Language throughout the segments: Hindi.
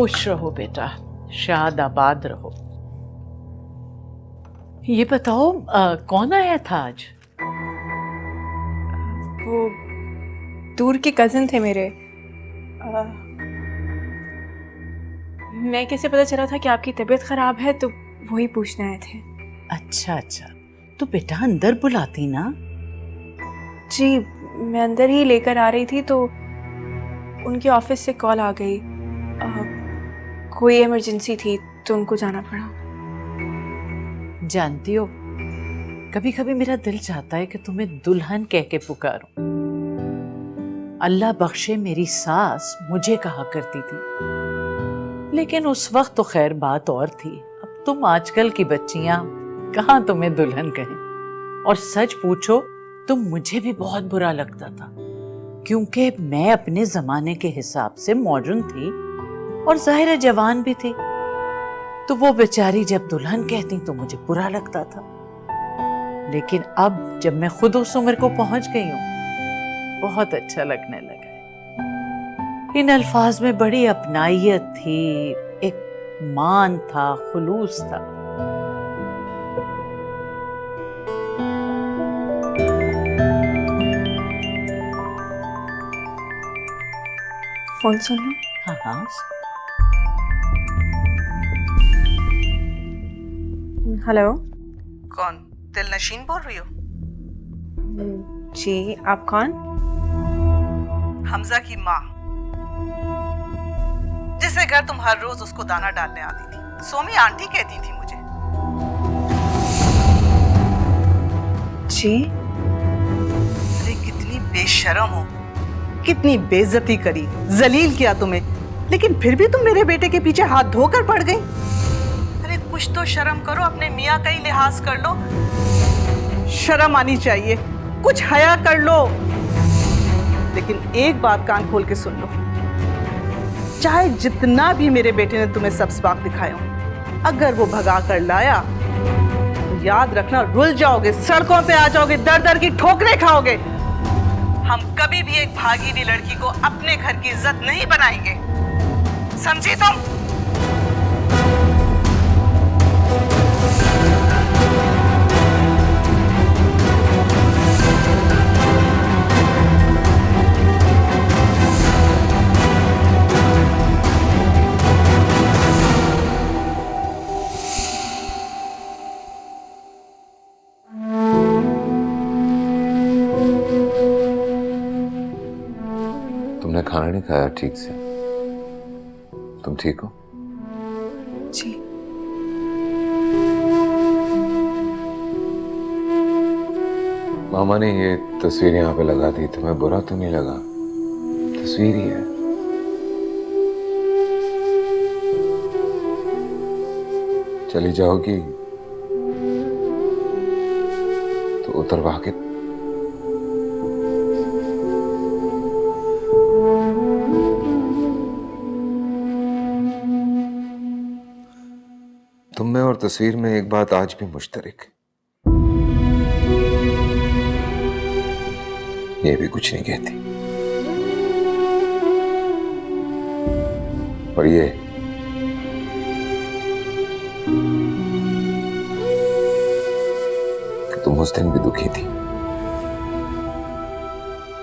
खुश रहो बेटा, शाद आबाद रहो। ये बताओ कौन आया था आज? वो दूर के कज़न थे मेरे। मैं कैसे पता चला था कि आपकी तबीयत ख़राब है, तो वही पूछने आए थे। अच्छा अच्छा, तो बेटा अंदर बुलाती ना। जी, मैं अंदर ही लेकर आ रही थी तो उनके ऑफिस से कॉल आ गई। कोई इमरजेंसी थी तो उनको जाना पड़ा। जानती हो, कभी कभी मेरा दिल चाहता है कि तुम्हें दुल्हन कह के पुकारूं। अल्लाह बख्शे मेरी सास मुझे कहा करती थी, लेकिन उस वक्त तो खैर बात और थी। अब तुम आजकल की बच्चियां कहाँ तुम्हें दुल्हन कहें। और सच पूछो तो मुझे भी बहुत बुरा लगता था, क्योंकि मैं अपने जमाने के हिसाब से मॉडर्न थी और जाहिर है जवान भी थी। तो वो बेचारी जब दुल्हन कहती तो मुझे बुरा लगता था, लेकिन अब जब मैं खुद उस उम्र को पहुंच गई हूं, बहुत अच्छा लगने लगा है। इन अल्फाज में बड़ी अपनाइयत थी, एक मान था, खुलूस था। फोन सुन लो। हाँ हाँ। हेलो। कौन? दिलनशीन बोल रही हो? जी, आप कौन? हमजा की माँ, जिससे घर तुम हर रोज उसको दाना डालने आती थी। सोमी आंटी कहती थी मुझे। जी। अरे कितनी बेशर्म हो, कितनी बेइज्जती करी, जलील किया तुम्हें, लेकिन फिर भी तुम मेरे बेटे के पीछे हाथ धोकर पड़ गई। अरे कुछ तो शर्म करो, अपने मियाँ का ही लिहाज कर लो। शर्म आनी चाहिए, कुछ हया कर लो। लेकिन एक बात कान खोल के सुन लो, चाहे जितना भी मेरे बेटे ने तुम्हें सब सबक दिखाए हो, अगर वो भगा कर लाया तो याद रखना, रुल जाओगे, सड़कों पे आ जाओगे, दर दर की ठोकरें खाओगे। हम कभी भी एक भागी हुई लड़की को अपने घर की इज्जत नहीं बनाएंगे, समझी तुम? तुमने खाना नहीं खाया ठीक से। तुम ठीक हो? जी। मामा ने ये तस्वीर यहाँ पे लगा दी, तुम्हें बुरा तो नहीं लगा? तस्वीर ही है। चली जाओगी तो उतरवा के तुम में और तस्वीर में एक बात आज भी मुश्तरक है, ये भी कुछ नहीं कहती। और ये कि तुम उस दिन भी दुखी थी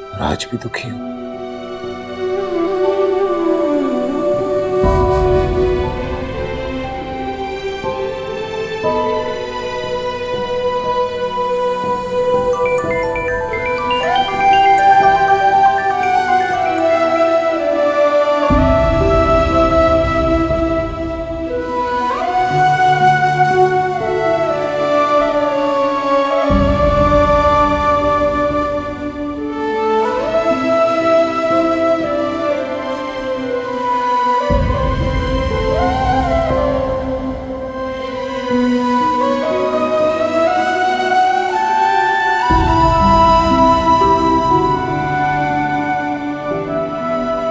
और आज भी दुखी हो।